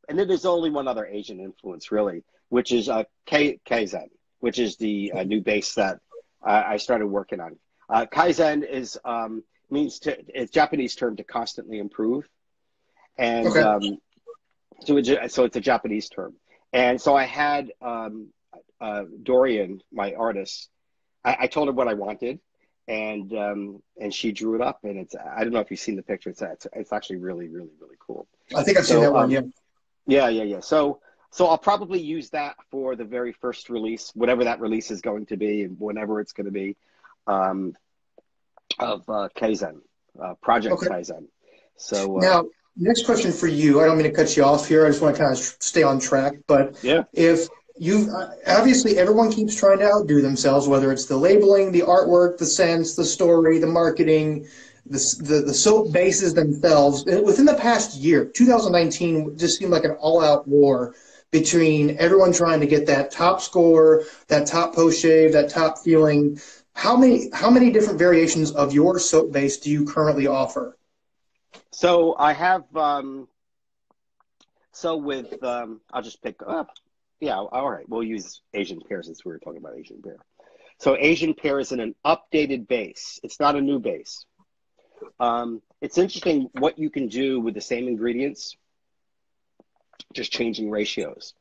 there's only one other Asian influence really, which is Kaizen, which is the new base that I started working on. Kaizen is it's a Japanese term to constantly improve, and Okay. so it's a Japanese term. And so I had Dorian, my artist. I told her what I wanted, and she drew it up. And I don't know if you've seen the picture. It's actually really, really, really cool. I think I've seen that one. Yeah. Yeah. So I'll probably use that for the very first release, whatever that release is going to be, and whenever it's going to be, of Kaizen, Project Okay. Kaizen. So Now, next question for you. I don't mean to cut you off here. I just want to kind of stay on track. But yeah. if you obviously everyone keeps trying to outdo themselves, whether it's the labeling, the artwork, the scents, the story, the marketing, the soap bases themselves. Within the past year, 2019 just seemed like an all-out war between everyone trying to get that top score, that top post shave, that top feeling. How many different variations of your soap base do you currently offer? So I have, I'll just pick up. Yeah, all right. We'll use Asian pear since we were talking about Asian pear. So Asian pear is in an updated base. It's not a new base. It's interesting what you can do with the same ingredients, just changing ratios.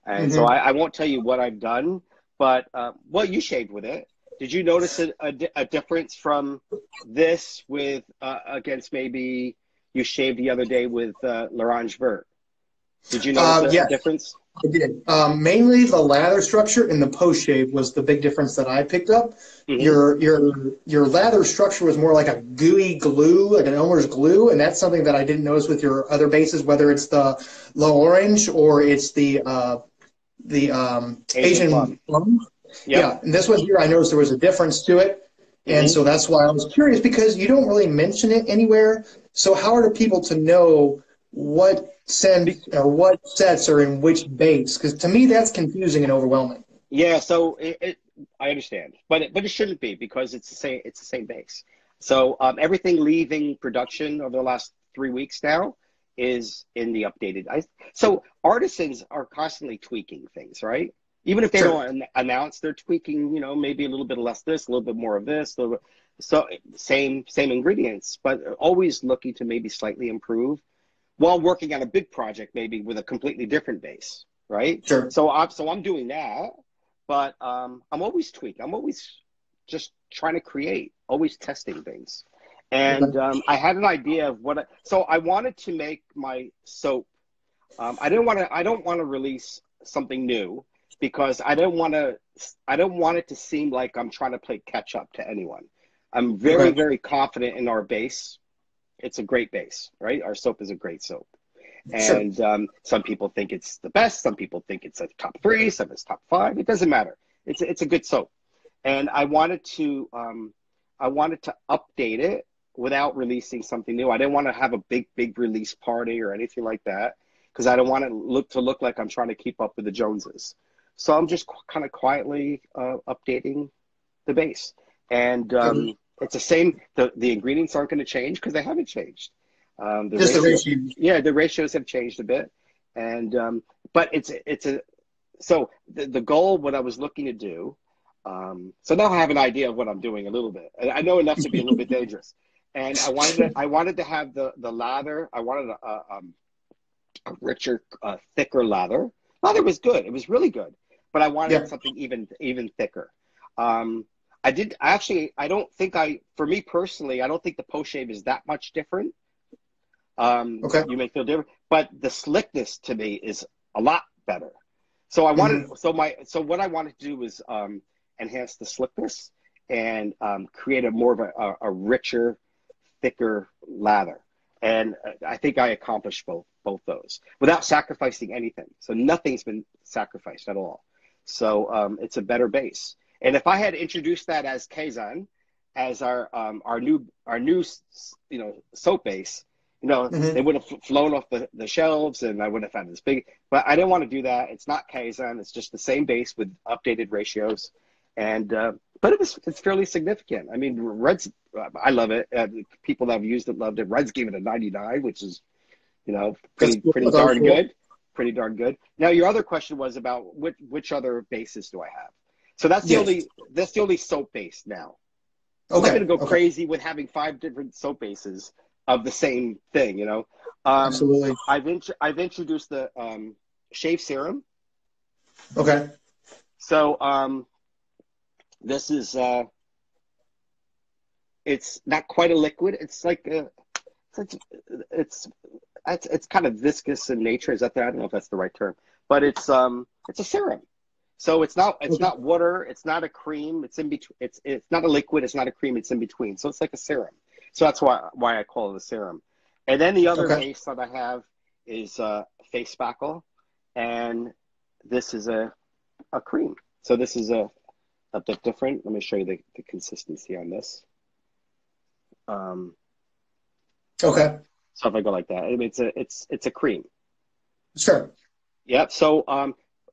And so I won't tell you what I've done, but you shaved with it. Did you notice a difference from this with against maybe you shaved the other day with LOrange Vert? Did you notice a difference? I did. Mainly the lather structure and the post shave was the big difference that I picked up. Mm-hmm. Your lather structure was more like a gooey glue, like an Elmer's glue, and that's something that I didn't notice with your other bases, whether it's the LOrange or it's the Asian plum. Yep. Yeah, and this one here, I noticed there was a difference to it, and so that's why I was curious because you don't really mention it anywhere. So how are the people to know what scent or what sets are in which base? Because to me, that's confusing and overwhelming. Yeah, so I understand, but it shouldn't be because it's the same base. So everything leaving production over the last 3 weeks now is in the updated. So artisans are constantly tweaking things, right? Even if they don't announce, they're tweaking. Maybe a little bit less this, a little bit more of this. So same ingredients, but always looking to maybe slightly improve while working on a big project, maybe with a completely different base, right? Sure. So I'm doing that, but I'm always tweaking. I'm always just trying to create, always testing things. And I had an idea of so I wanted to make my soap. I don't want to release something new because I don't want it to seem like I'm trying to play catch up to anyone. I'm very, very confident in our base. It's a great base, right? Our soap is a great soap. And some people think it's the best. Some people think it's a top 3, some it's top 5. It doesn't matter. It's a good soap. And I wanted to update it without releasing something new. I didn't want to have a big release party or anything like that because I don't want it to look like I'm trying to keep up with the Joneses. So I'm just kind of quietly updating the base. And it's the same. The ingredients aren't going to change because they haven't changed. The ratios. Yeah, the ratios have changed a bit. And but so the goal, what I was looking to do, so now I have an idea of what I'm doing a little bit. I know enough to be a little bit dangerous. And I wanted to have the lather. I wanted a richer, thicker lather. Lather was good. It was really good. But I wanted something even thicker. I don't think for me personally, I don't think the post shave is that much different. You may feel different, but the slickness to me is a lot better. So I wanted, so what I wanted to do was enhance the slickness and create a more of a richer, thicker lather. And I think I accomplished both those without sacrificing anything. So nothing's been sacrificed at all. So it's a better base. And if I had introduced that as Kaizen, as our new soap base, they would have flown off the shelves, and I wouldn't have had this big. But I didn't want to do that. It's not Kaizen. It's just the same base with updated ratios, and but it's fairly significant. I mean, Reds, I love it. People that have used it loved it. Reds gave it a 99, which is pretty darn good. Pretty darn good. Now, your other question was about which other bases do I have? So that's the only soap base now. I'm not going to go crazy with having 5 different soap bases of the same thing, Absolutely. I've introduced the shave serum. Okay. So this is it's not quite a liquid. It's like it's kind of viscous in nature. Is that I don't know if that's the right term, but it's a serum. So it's not water. It's not a cream. It's in between. It's not a liquid. It's not a cream. It's in between. So it's like a serum. So that's why I call it a serum. And then the other base that I have is face spackle, and this is a cream. So this is a bit different. Let me show you the consistency on this. Okay. So if I go like that, it's a cream. Sure. Yep. So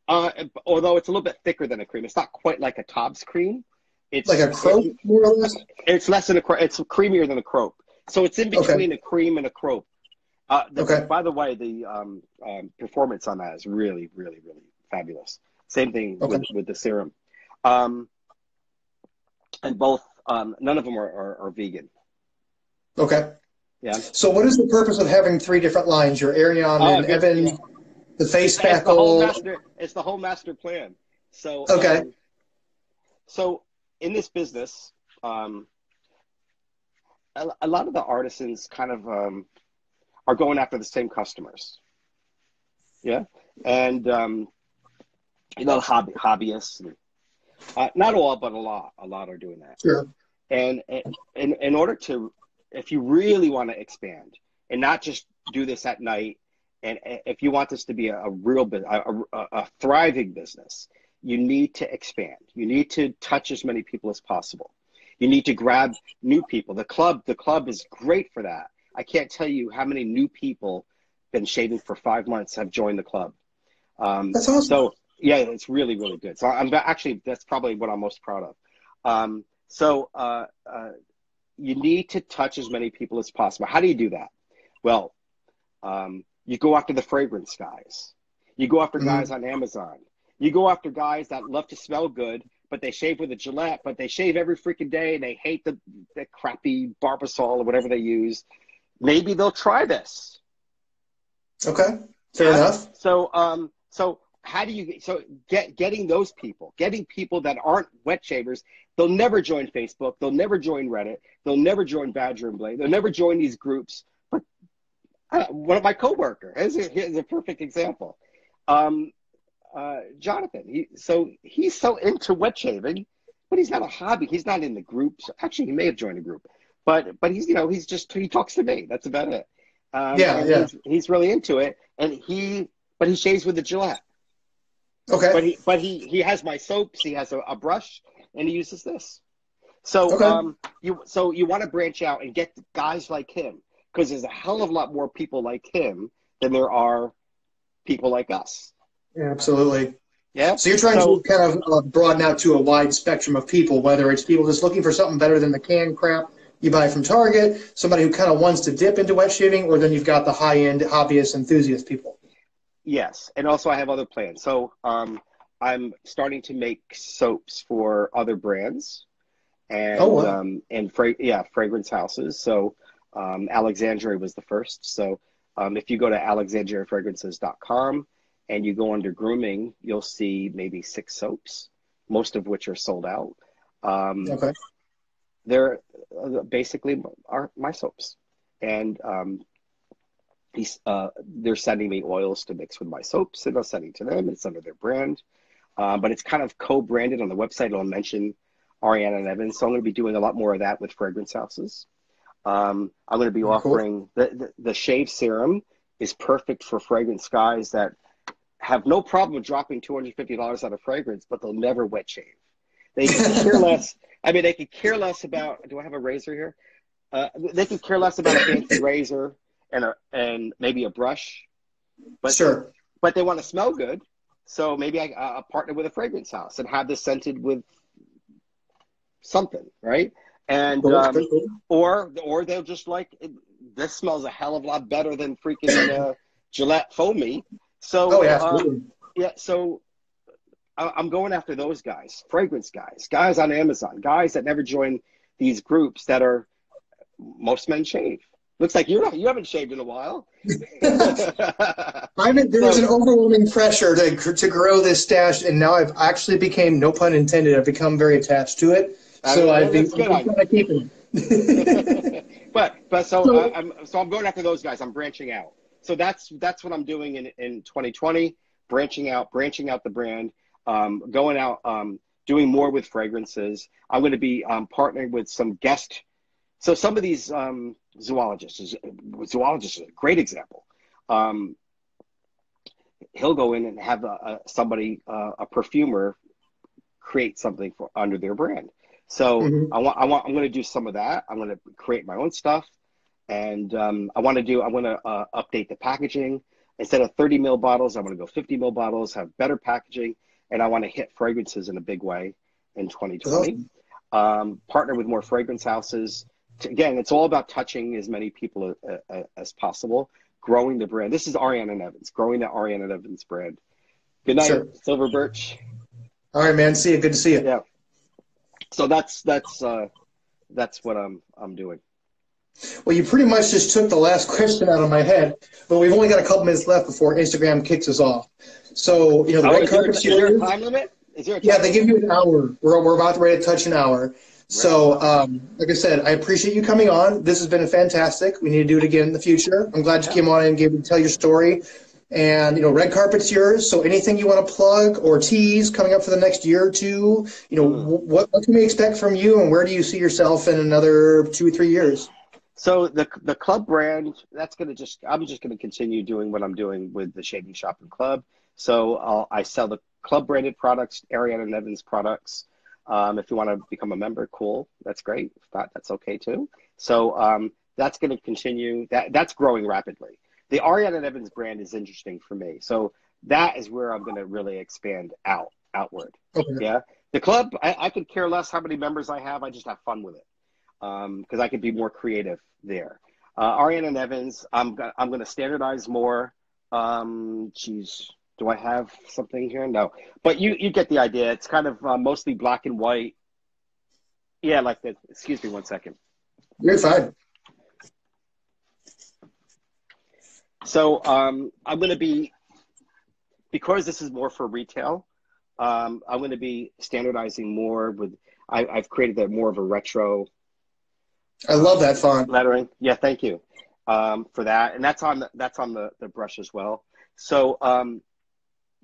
although it's a little bit thicker than a cream, it's not quite like a Tobbs cream. It's like a crope, more or less? It's less than a crope. It's creamier than a crope. So it's in between a cream and a crope. By the way, the performance on that is really, really, really fabulous. Same thing with the serum. And both, none of them are vegan. Okay. Yeah. So what is the purpose of having 3 different lines? Your Ariana and Evans, the face spackle. It's the whole master plan. So so in this business, a lot of the artisans kind of are going after the same customers. Yeah. And hobbyists. Not all, but a lot are doing that. Sure. And in order to, if you really want to expand and not just do this at night, and if you want this to be a real business, a thriving business, you need to expand. You need to touch as many people as possible. You need to grab new people. The club is great for that. I can't tell you how many new people been shaving for 5 months have joined the club. That's awesome. So yeah, it's really, really good. So that's probably what I'm most proud of. You need to touch as many people as possible. How do you do that? Well, you go after the fragrance guys. You go after guys on Amazon. You go after guys that love to smell good, but they shave with a Gillette, but they shave every freaking day and they hate the crappy Barbasol or whatever they use. Maybe they'll try this. Okay, fair enough. So how do you getting those people, getting people that aren't wet shavers? They'll never join Facebook. They'll never join Reddit. They'll never join Badger and Blade. They'll never join these groups. But one of my coworkers is a perfect example. Jonathan. He's so into wet shaving, but he's not a hobby. He's not in the groups. Actually, he may have joined a group, but he's he talks to me. That's about it. He's really into it, and he shaves with a Gillette. Okay. But he has my soaps. He has a brush, and he uses this. So you want to branch out and get guys like him, because there's a hell of a lot more people like him than there are people like us. Yeah, absolutely. Yeah. So you're trying to kind of broaden out to a wide spectrum of people, whether it's people just looking for something better than the canned crap you buy from Target, somebody who kind of wants to dip into wet shaving, or then you've got the high-end hobbyist enthusiast people. Yes, and also I have other plans. So I'm starting to make soaps for other brands and fragrance houses. So Alexandria was the first. So if you go to alexandriafragrances.com and you go under grooming, you'll see maybe 6 soaps, most of which are sold out. They're basically are my soaps, and they're sending me oils to mix with my soaps, and I'm sending to them. It's under their brand, but it's kind of co-branded on the website. It'll mention Ariana and Evans. So I'm going to be doing a lot more of that with fragrance houses. I'm going to be offering the shave serum is perfect for fragrance guys that have no problem with dropping $250 on a fragrance, but they'll never wet shave. They could care less. I mean, they could care less about, do I have a razor here? They could care less about a fancy razor and maybe a brush. But, sure. But they want to smell good. So maybe I partner with a fragrance house and have this scented with something, right? And or they'll just like, this smells a hell of a lot better than freaking Gillette Foamy. So yeah, so I'm going after those guys, fragrance guys on Amazon, guys that never join these groups that are, most men shave. Looks like you haven't shaved in a while. There was an overwhelming pressure to grow this stash, and now I've actually became, no pun intended, I've become very attached to it. So I've been trying to keep it. So I'm going after those guys. I'm branching out. So that's what I'm doing in 2020. Branching out the brand. Going out, doing more with fragrances. I'm going to be partnering with some guest. So some of these zoologists is a great example. He'll go in and have a perfumer create something under their brand. So I'm going to do some of that. I'm going to create my own stuff, and I want to update the packaging. Instead of 30 ml bottles, I want to go 50 ml bottles, have better packaging, and I want to hit fragrances in a big way in 2020. Partner with more fragrance houses. Again, it's all about touching as many people as possible, growing the brand. This is Ariana and Evans, growing the Ariana and Evans brand. Good night, Silver Birch. All right, man. See you. Good to see you. Yeah. So that's what I'm doing. Well, you pretty much just took the last question out of my head, but we've only got a couple minutes left before Instagram kicks us off. So, the red carpet series. Is there a time limit? They give you an hour. We're about ready to touch an hour. So, like I said, I appreciate you coming on. This has been fantastic. We need to do it again in the future. I'm glad you came on and gave me to tell your story. And, red carpet's yours. So anything you want to plug or tease coming up for the next year or two, what can we expect from you, and where do you see yourself in another 2 or 3 years? So the club brand, I'm just going to continue doing what I'm doing with the Shaving Shop and Club. So I sell the club branded products, Ariana and Evans products. If you want to become a member, cool. That's great. If not, that's okay too. So that's going to continue. That's growing rapidly. The Ariana and Evans brand is interesting for me. So that is where I'm going to really expand outward. Okay. Yeah. The club, I could care less how many members I have. I just have fun with it. Because I could be more creative there. Ariana and Evans, I'm going to standardize more. Do I have something here? No. But you get the idea. It's kind of mostly black and white. Yeah, like that. Excuse me one second. You're fine. So I'm going to be, because this is more for retail, I'm going to be standardizing more with, I've created more of a retro. I love that font. Lettering. Yeah, thank you for that. And that's on the brush as well. So I'm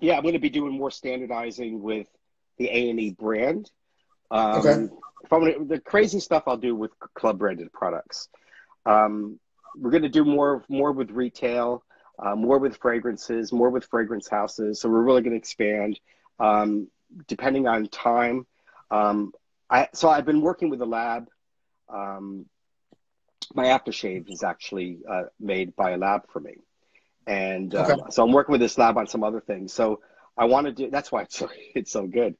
going to be doing more standardizing with the A&E brand. The crazy stuff I'll do with club branded products. We're going to do more with retail, more with fragrances, more with fragrance houses. So we're really going to expand depending on time. So I've been working with the lab. My aftershave is actually made by a lab for me. And so I'm working with this lab on some other things. So I want to do, that's why it's so good.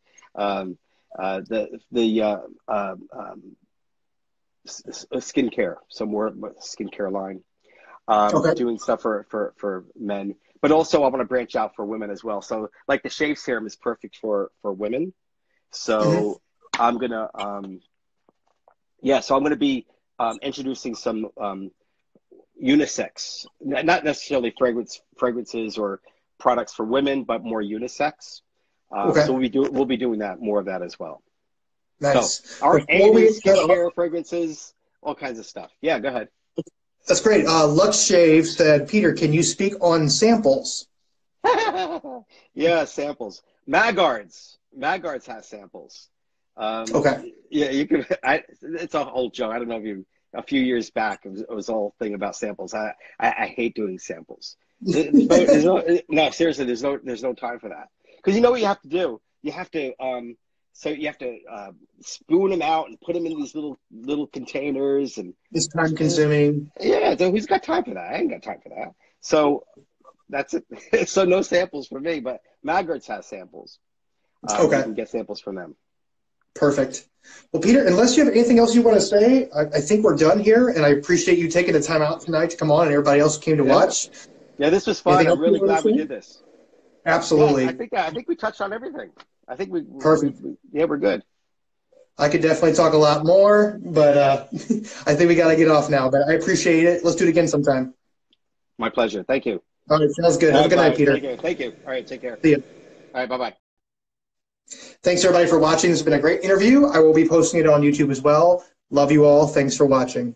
Skincare, some more skincare line. Doing stuff for men, but also I want to branch out for women as well. So like the shave serum is perfect for women. So I'm gonna so I'm gonna be introducing some unisex, not necessarily fragrances or products for women, but more unisex. So we'll be doing more of that as well. Nice. So our skincare, fragrances, all kinds of stuff. Yeah, go ahead. That's great. Lux Shave said, Peter, can you speak on samples? Yeah, samples. Magards has samples. Okay. Yeah, you could. It's a whole joke. I don't know if you. A few years back, it was a whole thing about samples. I hate doing samples. No, seriously. There's no time for that. Because you know what you have to do. You have to spoon them out and put them in these little containers, and It's time consuming. yeah. So who's got time for that? I ain't got time for that. So that's it. So no samples for me, but Magrit's has samples. You Okay. can get samples from them. Perfect. Well, Peter, unless you have anything else you want to say, I think we're done here, and I appreciate you taking the time out tonight to come on, and everybody else who came to watch. Yeah, this was fun. Anything I'm else you really want to glad we say? did this. Absolutely. Yeah, I think we touched on everything. I think Perfect. we're good. I could definitely talk a lot more, but I think we got to get off now. But I appreciate it. Let's do it again sometime. My pleasure. Thank you. All right, sounds good. Have a good night, Peter. Thank you. All right, take care. See you. All right, bye-bye. Thanks, everybody, for watching. This has been a great interview. I will be posting it on YouTube as well. Love you all. Thanks for watching.